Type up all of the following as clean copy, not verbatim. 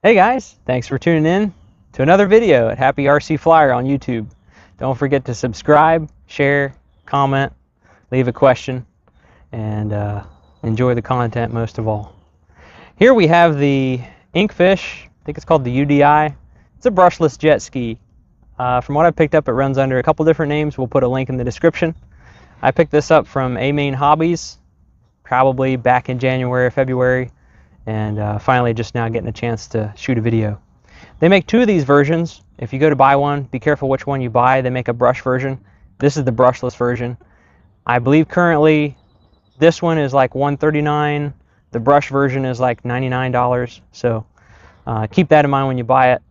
Hey guys, thanks for tuning in to another video at Happy RC Flyer on YouTube. Don't forget to subscribe, share, comment, leave a question, and enjoy the content most of all. Here we have the Inkfish, I think it's called the UDI. It's a brushless jet ski. From what I picked up, it runs under a couple different names. We'll put a link in the description. I picked this up from AMain Hobbies, probably back in January or February. And finally just now getting a chance to shoot a video. They make two of these versions. If you go to buy one, be careful which one you buy. They make a brush version. This is the brushless version. I believe currently this one is like $139. The brush version is like $99. So keep that in mind when you buy it.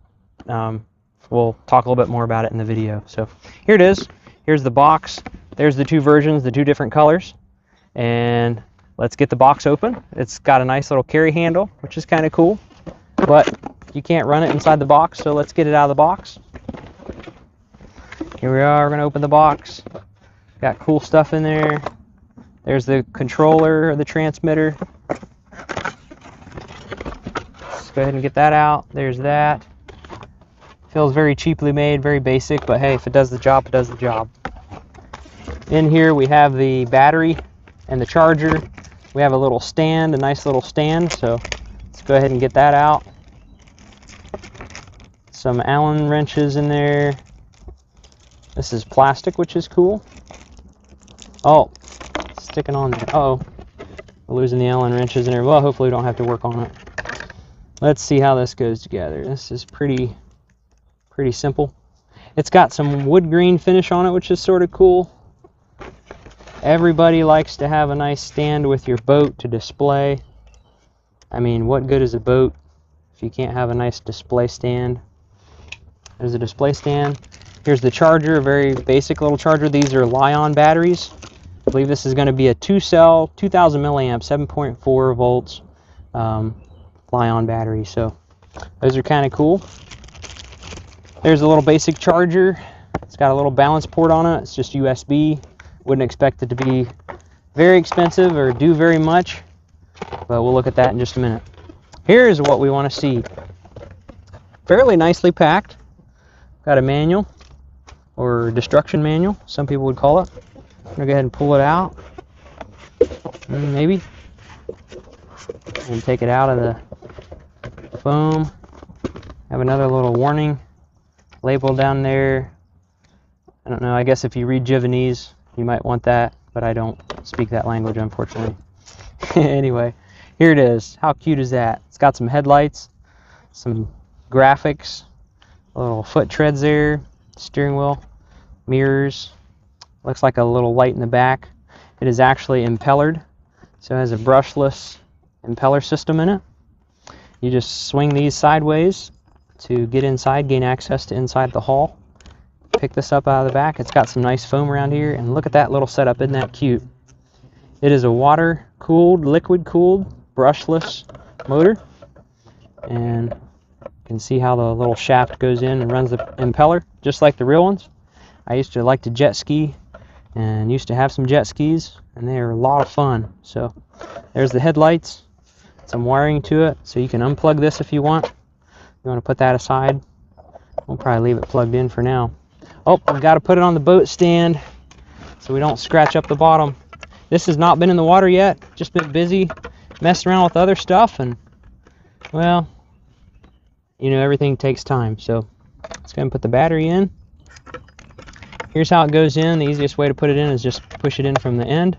We'll talk a little bit more about it in the video. So here it is. Here's the box. There's the two versions, the two different colors. And let's get the box open. It's got a nice little carry handle, which is kind of cool, but you can't run it inside the box, so let's get it out of the box. Here we are, we're going to open the box. Got cool stuff in there. There's the controller or the transmitter. Let's go ahead and get that out. There's that. Feels very cheaply made, very basic, but hey, if it does the job, it does the job. In here we have the battery and the charger. We have a little stand, a nice little stand, so let's go ahead and get that out. Some Allen wrenches in there. This is plastic, which is cool. Oh, sticking on there. Uh-oh, we're losing the Allen wrenches in there. Well, hopefully we don't have to work on it. Let's see how this goes together. This is pretty simple. It's got some wood green finish on it, which is sort of cool. Everybody likes to have a nice stand with your boat to display. I mean, what good is a boat if you can't have a nice display stand? There's a display stand. Here's the charger, a very basic little charger. These are Li-ion batteries. I believe this is going to be a 2-cell, 2000 milliamp, 7.4 volts Li-ion battery. So those are kind of cool. There's a little basic charger. It's got a little balance port on it. It's just USB. Wouldn't expect it to be very expensive or do very much, but we'll look at that in just a minute. Here's what we want to see. Fairly nicely packed. Got a manual, or destruction manual, some people would call it. I'm going to go ahead and pull it out. Maybe. And take it out of the foam. Have another little warning label down there. I don't know, I guess if you read Javanese, you might want that, but I don't speak that language, unfortunately. Anyway, here it is. How cute is that? It's got some headlights, some graphics, little foot treads there, steering wheel, mirrors. Looks like a little light in the back. It is actually impellered, so it has a brushless impeller system in it. You just swing these sideways to get inside, gain access to inside the hull. Pick this up out of the back. It's got some nice foam around here, and look at that little setup. Isn't that cute? It is a water cooled, liquid cooled, brushless motor, and you can see how the little shaft goes in and runs the impeller just like the real ones. I used to like to jet ski and used to have some jet skis, and they are a lot of fun. So there's the headlights, some wiring to it, so you can unplug this if you want. You want to put that aside. We'll probably leave it plugged in for now. Oh, we've got to put it on the boat stand so we don't scratch up the bottom. This has not been in the water yet, just been busy messing around with other stuff, and well, you know, everything takes time. So let's go ahead and put the battery in. Here's how it goes in. The easiest way to put it in is just push it in from the end,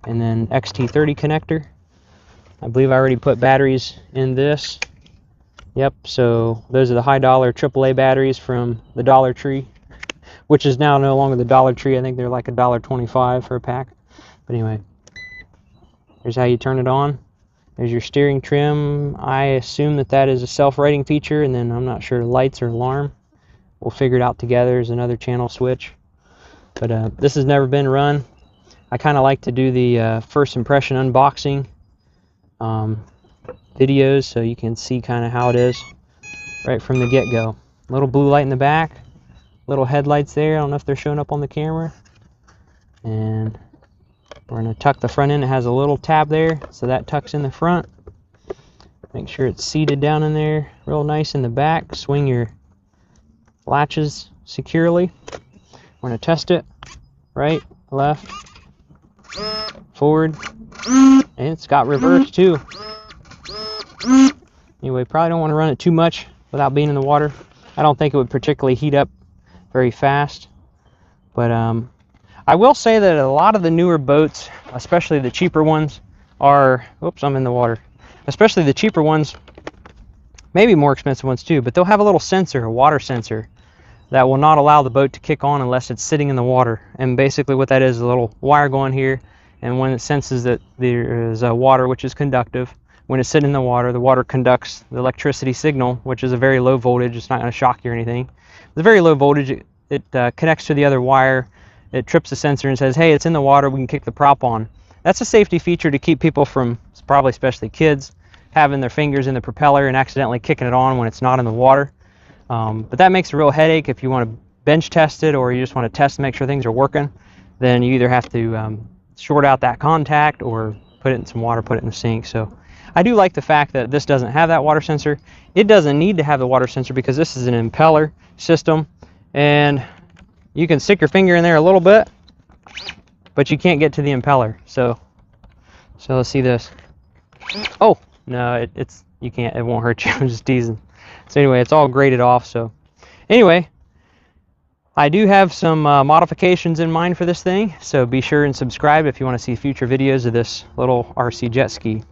and then XT30 connector. I believe I already put batteries in this. Yep, so those are the high dollar AAA batteries from the Dollar Tree, which is now no longer the Dollar Tree. I think they're like $1.25 for a pack. But anyway, here's how you turn it on. There's your steering trim. I assume that is a self-righting feature, and then I'm not sure, lights or alarm. We'll figure it out together. There's another channel switch. But this has never been run. I kind of like to do the first impression unboxing videos so you can see kind of how it is right from the get-go. Little blue light in the back, little headlights there. I don't know if they're showing up on the camera. And we're going to tuck the front end. It has a little tab there, so that tucks in the front. Make sure it's seated down in there real nice in the back. Swing your latches securely. We're going to test it. Right, left, forward, and it's got reverse too. Anyway, probably don't want to run it too much without being in the water. I don't think it would particularly heat up very fast. But I will say that a lot of the newer boats, especially the cheaper ones, are... Oops, I'm in the water. Especially the cheaper ones, maybe more expensive ones too, but they'll have a little sensor, a water sensor, that will not allow the boat to kick on unless it's sitting in the water. And basically what that is a little wire going here, and when it senses that there is water, which is conductive, when it's sitting in the water conducts the electricity signal, which is a very low voltage. It's not going to shock you or anything. It's very low voltage. It connects to the other wire. It trips the sensor and says, hey, it's in the water, we can kick the prop on. That's a safety feature to keep people from, probably especially kids, having their fingers in the propeller and accidentally kicking it on when it's not in the water. But that makes a real headache if you want to bench test it, or you just want to test to make sure things are working. Then you either have to short out that contact or put it in some water, put it in the sink. So I do like the fact that this doesn't have that water sensor. It doesn't need to have the water sensor because this is an impeller system, and you can stick your finger in there a little bit, but you can't get to the impeller. So let's see this. Oh no, you can't. It won't hurt you. I'm just teasing. So anyway, it's all grated off. So anyway, I do have some modifications in mind for this thing. So be sure and subscribe if you want to see future videos of this little RC jet ski.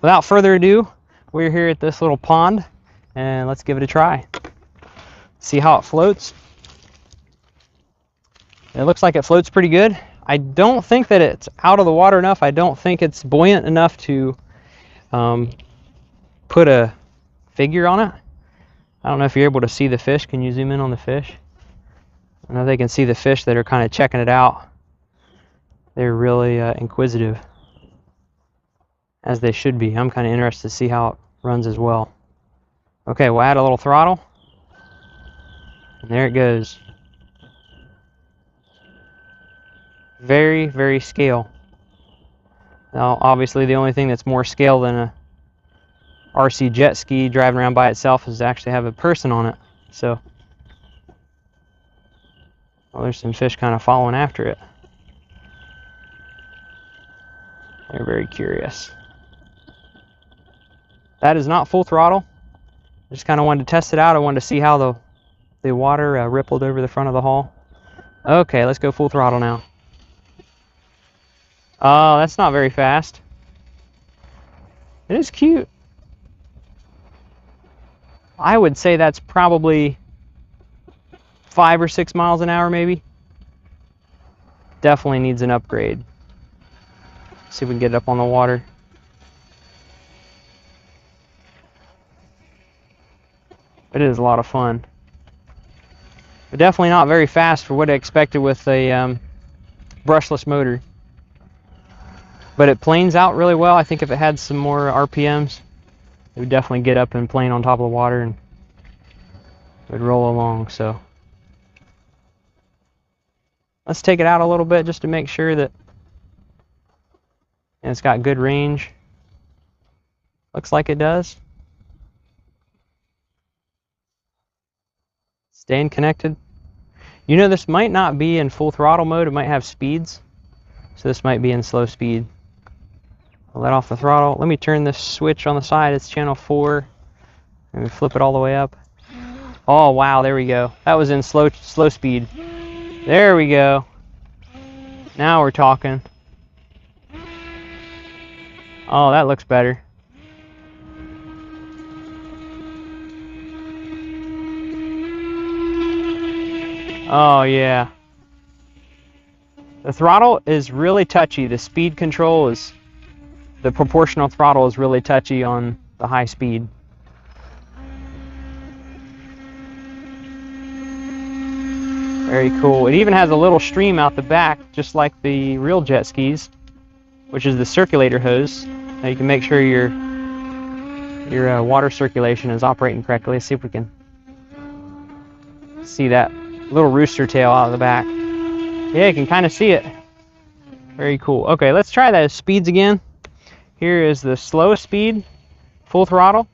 Without further ado, we're here at this little pond, and let's give it a try. See how it floats. It looks like it floats pretty good. I don't think that it's out of the water enough. I don't think it's buoyant enough to put a figure on it. I don't know if you're able to see the fish. Can you zoom in on the fish? I know they can see the fish that are kind of checking it out. They're really inquisitive, as they should be. I'm kind of interested to see how it runs as well. Okay, we'll add a little throttle. And there it goes. Very, very scale. Now, obviously, the only thing that's more scale than a RC jet ski driving around by itself is to actually have a person on it. So, well, there's some fish kind of following after it. They're very curious. That is not full throttle. I just kind of wanted to test it out. I wanted to see how the water rippled over the front of the hull. Okay, let's go full throttle now. Oh, that's not very fast. It is cute. I would say that's probably 5 or 6 miles an hour, maybe. Definitely needs an upgrade. See if we can get it up on the water. It is a lot of fun. But definitely not very fast for what I expected with a brushless motor. But it planes out really well. I think if it had some more RPMs, it would definitely get up and plane on top of the water and it would roll along. So let's take it out a little bit just to make sure that it's got good range. Looks like it does. Staying connected. You know, this might not be in full throttle mode. It might have speeds. So this might be in slow speed. I'll let off the throttle. Let me turn this switch on the side. It's channel 4. Let me flip it all the way up. Oh, wow, there we go. That was in slow speed. There we go. Now we're talking. Oh, that looks better. Oh, yeah. The throttle is really touchy. The speed control is... The proportional throttle is really touchy on the high speed. Very cool. It even has a little stream out the back, just like the real jet skis, which is the circulator hose. Now you can make sure your water circulation is operating correctly. Let's see if we can see that little rooster tail out of the back. Yeah, you can kind of see it. Very cool. Okay, let's try those speeds again. Here is the slowest speed, full throttle.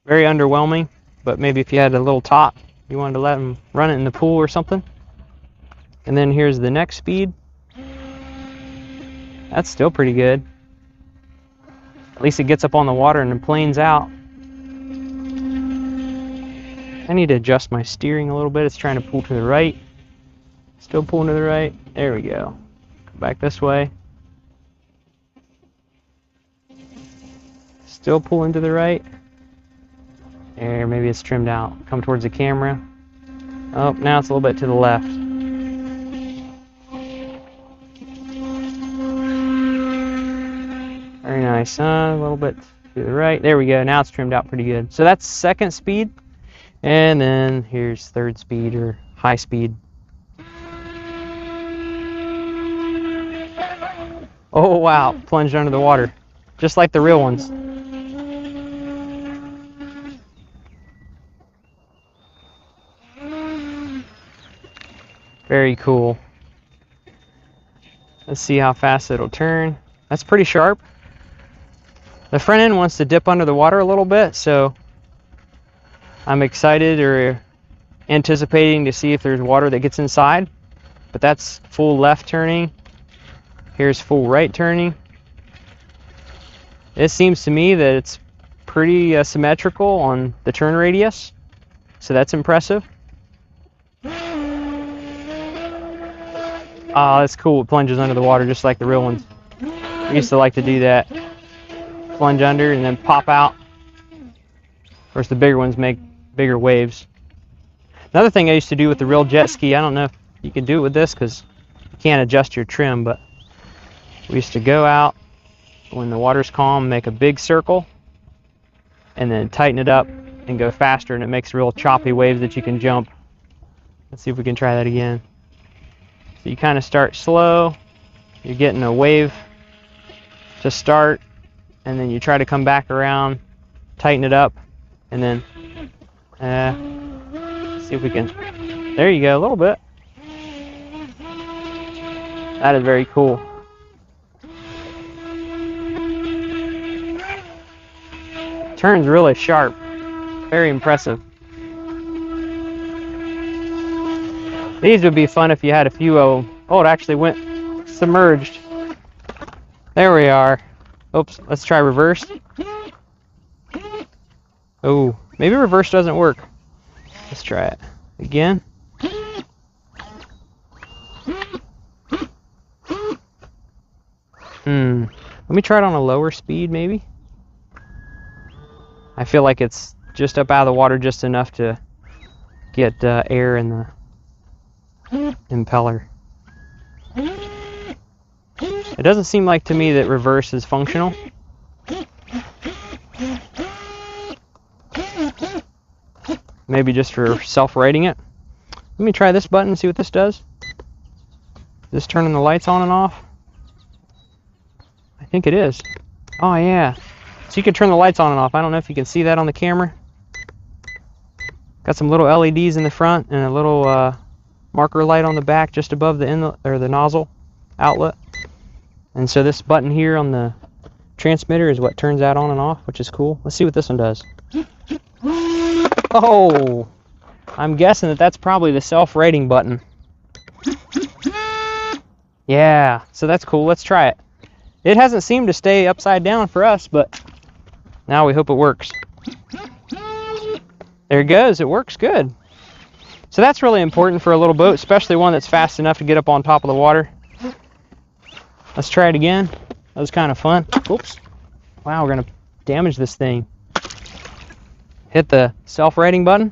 Very underwhelming, but maybe if you had a little top, you wanted to let them run it in the pool or something. And then here's the next speed. That's still pretty good. At least it gets up on the water and then planes out. I need to adjust my steering a little bit. It's trying to pull to the right. Still pulling to the right. There we go. Come back this way. Still pulling to the right. There, maybe it's trimmed out. Come towards the camera. Oh, now it's a little bit to the left. Very nice. A little bit to the right. There we go. Now it's trimmed out pretty good. So that's second speed. And then here's third speed, or high speed. Oh, wow. Plunged under the water. Just like the real ones. Very cool. Let's see how fast it'll turn. That's pretty sharp. The front end wants to dip under the water a little bit, so I'm excited or anticipating to see if there's water that gets inside. But that's full left turning. Here's full right turning. It seems to me that it's pretty symmetrical on the turn radius, so that's impressive. Oh, that's cool. It plunges under the water just like the real ones. I used to like to do that. Plunge under and then pop out. Of course, the bigger ones make bigger waves. Another thing I used to do with the real jet ski, I don't know if you can do it with this because you can't adjust your trim, but we used to go out when the water's calm, make a big circle, and then tighten it up and go faster, and it makes real choppy waves that you can jump. Let's see if we can try that again. So you kind of start slow, you're getting a wave to start, and then you try to come back around, tighten it up, and then see if we can, there you go, a little bit. That is very cool. Turns really sharp, very impressive. These would be fun if you had a few of them. Oh, it actually went submerged. There we are. Oops, let's try reverse. Oh, maybe reverse doesn't work. Let's try it again. Let me try it on a lower speed, maybe. I feel like it's just up out of the water just enough to get air in the impeller. It doesn't seem like to me that reverse is functional. Maybe just for self-righting it. Let me try this button and see what this does. Is this turning the lights on and off? I think it is. Oh yeah. So you can turn the lights on and off. I don't know if you can see that on the camera. Got some little LEDs in the front and a little marker light on the back just above the inlet or the nozzle outlet. And so this button here on the transmitter is what turns that on and off, which is cool. Let's see what this one does. Oh, I'm guessing that that's probably the self-rating button. Yeah, so that's cool. Let's try it. It hasn't seemed to stay upside down for us, but now we hope it works. There it goes. It works good. So that's really important for a little boat, especially one that's fast enough to get up on top of the water. Let's try it again. That was kind of fun. Oops. Wow, we're going to damage this thing. Hit the self-rating button.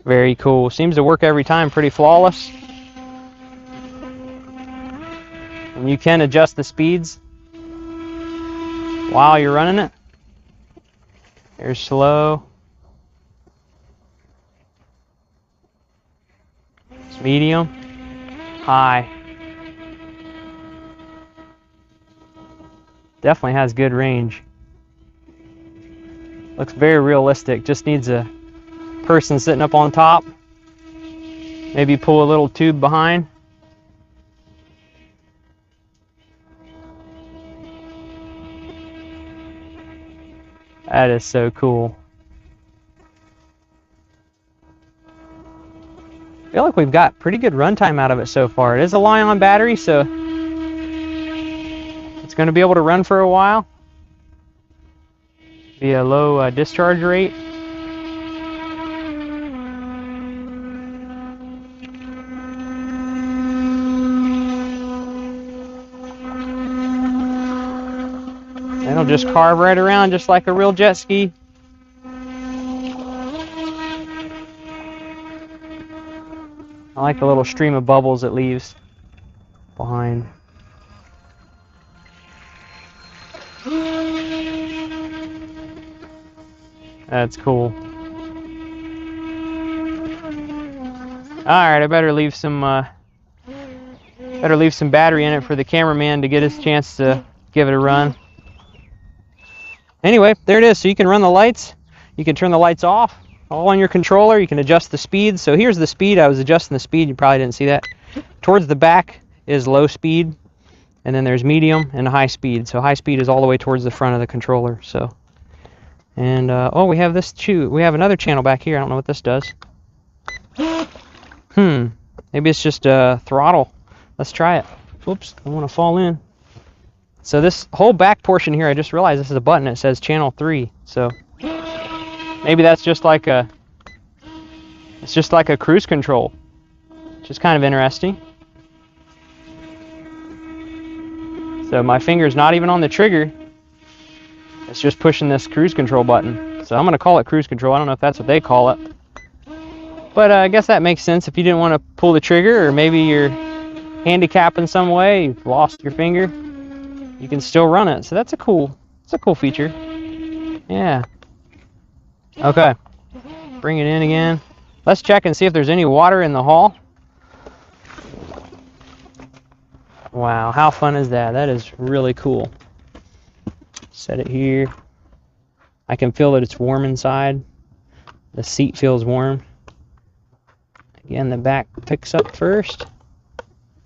Very cool. Seems to work every time. Pretty flawless. And you can adjust the speeds while you're running it. Here's slow. It's medium. High. Definitely has good range. Looks very realistic. Just needs a person sitting up on top. Maybe pull a little tube behind. That is so cool. I feel like we've got pretty good runtime out of it so far. It is a Li-on battery, so it's going to be able to run for a while. Be a low discharge rate. It'll just carve right around just like a real jet ski. I like the little stream of bubbles it leaves behind. That's cool. Alright, I better leave some battery in it for the cameraman to get his chance to give it a run. Anyway, there it is. So you can run the lights, you can turn the lights off, all on your controller. You can adjust the speed. So here's the speed. I was adjusting the speed. You probably didn't see that. Towards the back is low speed, and then there's medium and high speed. So high speed is all the way towards the front of the controller. So, and oh, we have this too. We have another channel back here. I don't know what this does. Maybe it's just a throttle. Let's try it. Whoops, I want to fall in. So this whole back portion here, I just realized this is a button. It says channel 3. So maybe that's just like a, it's just like a cruise control, which is kind of interesting. So my finger's not even on the trigger. It's just pushing this cruise control button. So I'm going to call it cruise control. I don't know if that's what they call it. But I guess that makes sense if you didn't want to pull the trigger, or maybe you're handicapped in some way, you've lost your finger. You can still run it. So that's a cool feature. Yeah. Okay. Bring it in again. Let's check and see if there's any water in the hull. Wow, how fun is that? That is really cool. Set it here. I can feel that it's warm inside. The seat feels warm. Again, the back picks up first.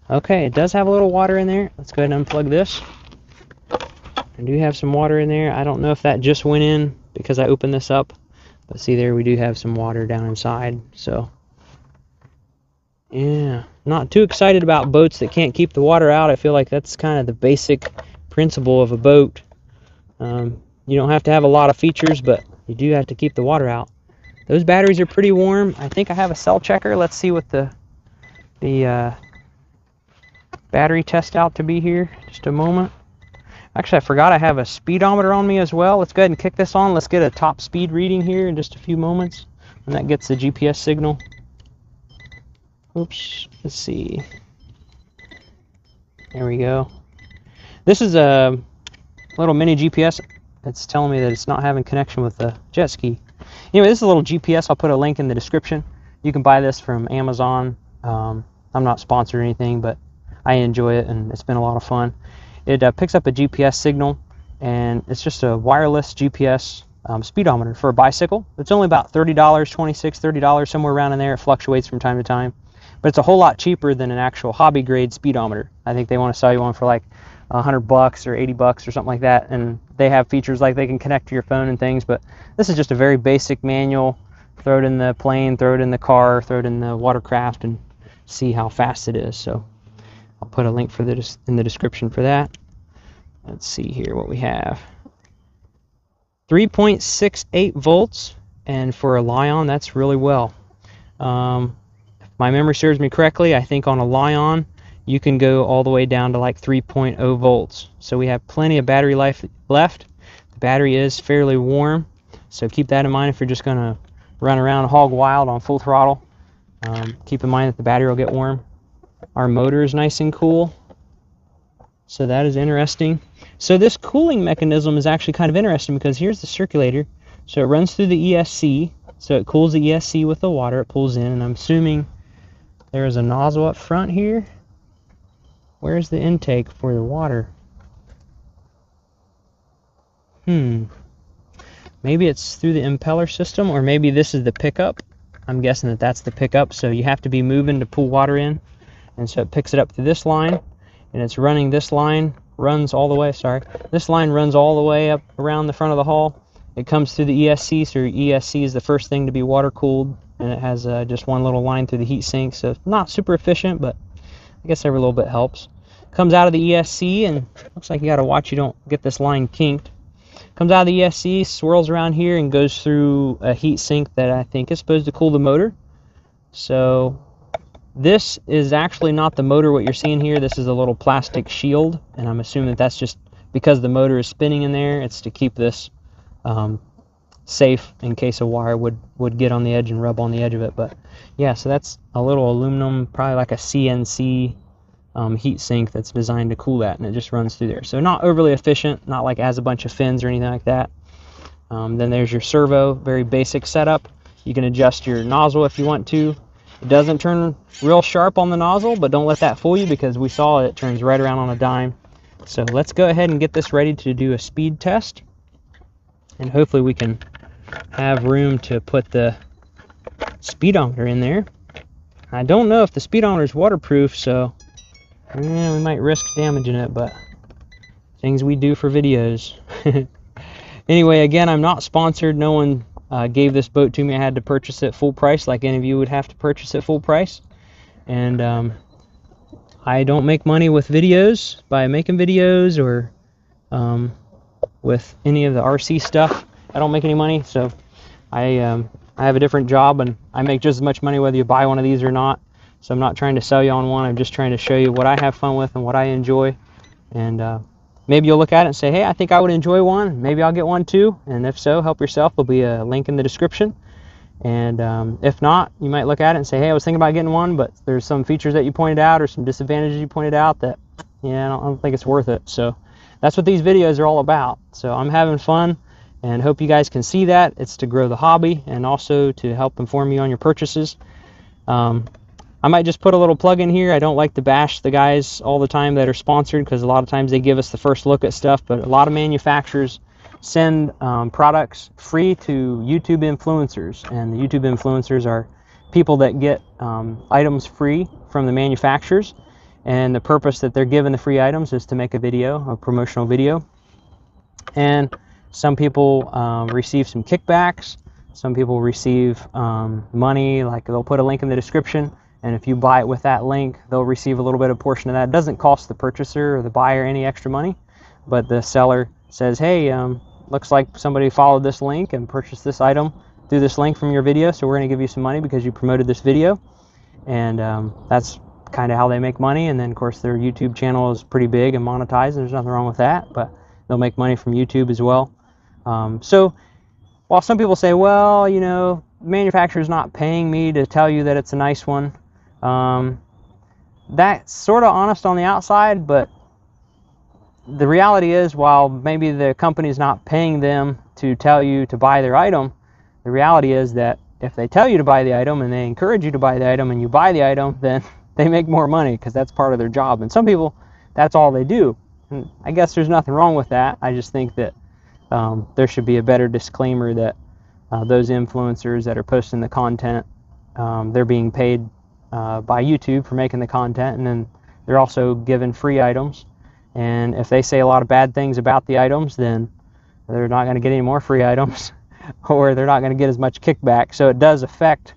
Okay, it does have a little water in there. Let's go ahead and unplug this. I do have some water in there. I don't know if that just went in because I opened this up, but see there, we do have some water down inside. So yeah, not too excited about boats that can't keep the water out. I feel like that's kind of the basic principle of a boat. You don't have to have a lot of features, but you do have to keep the water out. Those batteries are pretty warm. I think I have a cell checker. Let's see what the battery test out to be here. Just a moment. Actually, I forgot I have a speedometer on me as well. Let's go ahead and kick this on. Let's get a top speed reading here in just a few moments. And that gets the GPS signal. Oops. Let's see. There we go. This is a little mini GPS. It's telling me that it's not having connection with the JetSki. Anyway, this is a little GPS. I'll put a link in the description. You can buy this from Amazon. I'm not sponsored or anything, but I enjoy it, and it's been a lot of fun. It picks up a GPS signal, and it's just a wireless GPS speedometer for a bicycle. It's only about $30, $26, $30, somewhere around in there. It fluctuates from time to time, but it's a whole lot cheaper than an actual hobby grade speedometer. I think they want to sell you one for like $100 or $80 or something like that, and they have features like they can connect to your phone and things, but this is just a very basic manual. Throw it in the plane, throw it in the car, throw it in the watercraft, and see how fast it is. So I'll put a link for this in the description for that. Let's see here what we have. 3.68 volts, and for a Li-on, that's really well. If my memory serves me correctly, I think on a Li-on, you can go all the way down to like 3.0 volts. So we have plenty of battery life left. The battery is fairly warm, so keep that in mind if you're just going to run around hog wild on full throttle. Keep in mind that the battery will get warm. Our motor is nice and cool, so that is interesting. So this cooling mechanism is actually kind of interesting because here's the circulator. So it runs through the ESC, so it cools the ESC with the water it pulls in, and I'm assuming there is a nozzle up front here. Where's the intake for the water? Maybe it's through the impeller system, or maybe this is the pickup. I'm guessing that that's the pickup, so you have to be moving to pull water in. And so it picks it up through this line, and it's running this line, runs all the way, this line runs all the way up around the front of the hull, It comes through the ESC, so your ESC is the first thing to be water cooled, and it has just one little line through the heat sink, so it's not super efficient, but I guess every little bit helps. Comes out of the ESC, and looks like you got to watch you don't get this line kinked. Comes out of the ESC, swirls around here, and goes through a heat sink that I think is supposed to cool the motor. So this is actually not the motor, what you're seeing here. This is a little plastic shield, and I'm assuming that that's just because the motor is spinning in there. It's to keep this safe in case a wire would get on the edge and rub on the edge of it. But yeah, so that's a little aluminum, probably like a CNC heat sink that's designed to cool that, and it just runs through there. So not overly efficient, not like it has a bunch of fins or anything like that. Then there's your servo, very basic setup. You can adjust your nozzle if you want to. It doesn't turn real sharp on the nozzle, but don't let that fool you, because we saw it turns right around on a dime. So let's go ahead and get this ready to do a speed test, and hopefully we can have room to put the speedometer in there. I don't know if the speedometer is waterproof, so we might risk damaging it, but things we do for videos. Anyway, again, I'm not sponsored. No one gave this boat to me. I had to purchase it full price, like any of you would have to purchase it full price. And I don't make money with videos by making videos, or with any of the RC stuff. I don't make any money, so I have a different job, and I make just as much money whether you buy one of these or not. So I'm not trying to sell you on one. I'm just trying to show you what I have fun with and what I enjoy. And maybe you'll look at it and say, hey, I think I would enjoy one. Maybe I'll get one too. And if so, help yourself. There'll be a link in the description. And if not, you might look at it and say, hey, I was thinking about getting one, but there's some features that you pointed out or some disadvantages you pointed out that, yeah, I don't think it's worth it. So that's what these videos are all about. So I'm having fun, and hope you guys can see that. It's to grow the hobby and also to help inform you on your purchases. I might just put a little plug in here. I don't like to bash the guys all the time that are sponsored, because a lot of times they give us the first look at stuff, but a lot of manufacturers send products free to YouTube influencers, and the YouTube influencers are people that get items free from the manufacturers, and the purpose that they're given the free items is to make a video, a promotional video. And some people receive some kickbacks. Some people receive money, like they'll put a link in the description, and if you buy it with that link, they'll receive a little bit of portion of that. It doesn't cost the purchaser or the buyer any extra money, but the seller says, hey, looks like somebody followed this link and purchased this item through this link from your video, so we're going to give you some money because you promoted this video. And that's kind of how they make money. And then of course their YouTube channel is pretty big and monetized, and there's nothing wrong with that, but they'll make money from YouTube as well. So while some people say, well, you know, the manufacturer's not paying me to tell you that it's a nice one, that's sort of honest on the outside, but the reality is, while maybe the company's not paying them to tell you to buy their item, the reality is that if they tell you to buy the item and they encourage you to buy the item and you buy the item, then they make more money, because that's part of their job. And some people, that's all they do. And I guess there's nothing wrong with that. I just think that there should be a better disclaimer that those influencers that are posting the content, they're being paid by YouTube for making the content, and then they're also given free items. And if they say a lot of bad things about the items, then they're not going to get any more free items, or they're not going to get as much kickback. So it does affect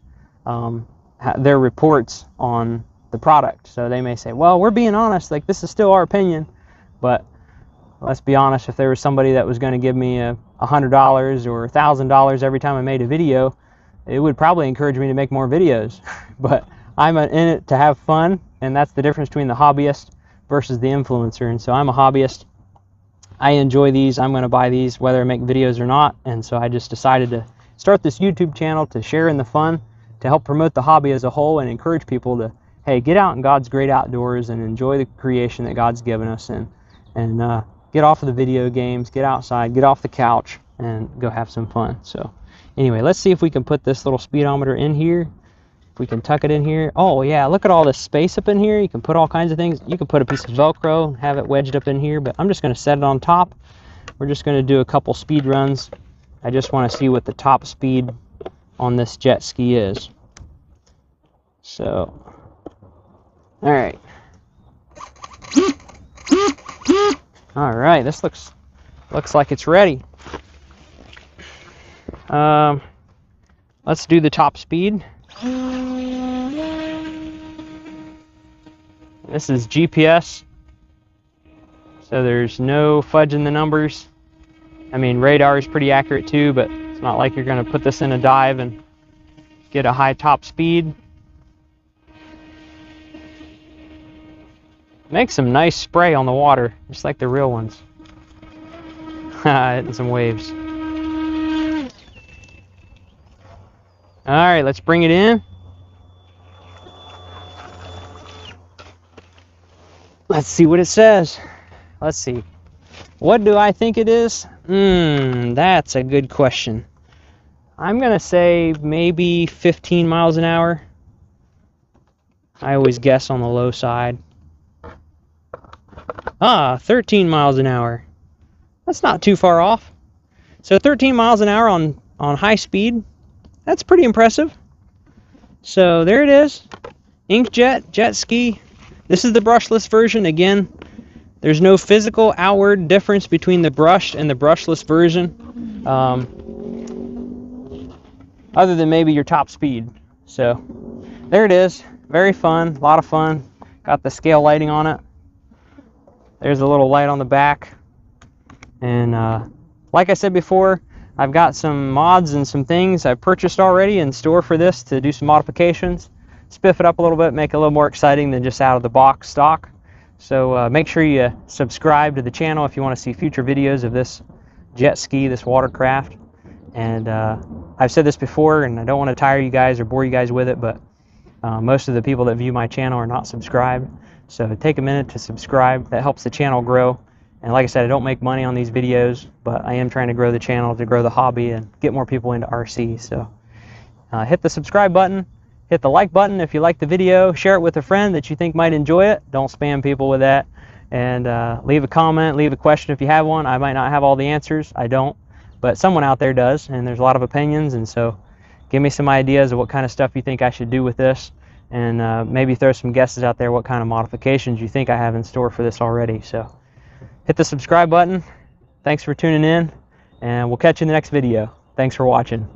their reports on the product. So they may say, well, we're being honest, like this is still our opinion, but let's be honest, if there was somebody that was going to give me $100 or $1,000 every time I made a video, it would probably encourage me to make more videos. But I'm in it to have fun, and that's the difference between the hobbyist versus the influencer. And so I'm a hobbyist. I enjoy these. I'm going to buy these whether I make videos or not. And so I just decided to start this YouTube channel to share in the fun, to help promote the hobby as a whole, and encourage people to, hey, get out in God's great outdoors and enjoy the creation that God's given us, and get off of the video games, get outside, get off the couch, and go have some fun. So anyway, let's see if we can put this little speedometer in here. If we can tuck it in here. Oh yeah, look at all this space up in here. You can put all kinds of things. You can put a piece of Velcro and have it wedged up in here, but I'm just going to set it on top. We're just going to do a couple speed runs. I just want to see what the top speed on this jet ski is. So, all right. All right, this looks like it's ready. Let's do the top speed. This is GPS, so there's no fudging the numbers. I mean, radar is pretty accurate too, but it's not like you're going to put this in a dive and get a high top speed. Makes some nice spray on the water, just like the real ones. Hitting some waves. Alright, let's bring it in. Let's see what it says. Let's see. What do I think it is? That's a good question. I'm going to say maybe 15 miles an hour. I always guess on the low side. 13 miles an hour. That's not too far off. So 13 miles an hour on high speed. That's pretty impressive. So there it is. Inkjet, JetSki. This is the brushless version. Again, there's no physical outward difference between the brushed and the brushless version. Other than maybe your top speed. So there it is. Very fun. A lot of fun. Got the scale lighting on it. There's a little light on the back. And like I said before, I've got some mods and some things I've purchased already in store for this to do some modifications, spiff it up a little bit, make it a little more exciting than just out of the box stock. So make sure you subscribe to the channel if you want to see future videos of this jet ski, this watercraft. And I've said this before, and I don't want to tire you guys or bore you guys with it, but most of the people that view my channel are not subscribed. So take a minute to subscribe. That helps the channel grow. And like I said, I don't make money on these videos, but I am trying to grow the channel, to grow the hobby, and get more people into RC. So hit the subscribe button, hit the like button if you like the video, share it with a friend that you think might enjoy it. Don't spam people with that. And leave a comment, leave a question if you have one. I might not have all the answers. I don't. But someone out there does, and there's a lot of opinions. And so give me some ideas of what kind of stuff you think I should do with this. And maybe throw some guesses out there what kind of modifications you think I have in store for this already. So hit the subscribe button. Thanks for tuning in, and we'll catch you in the next video. Thanks for watching.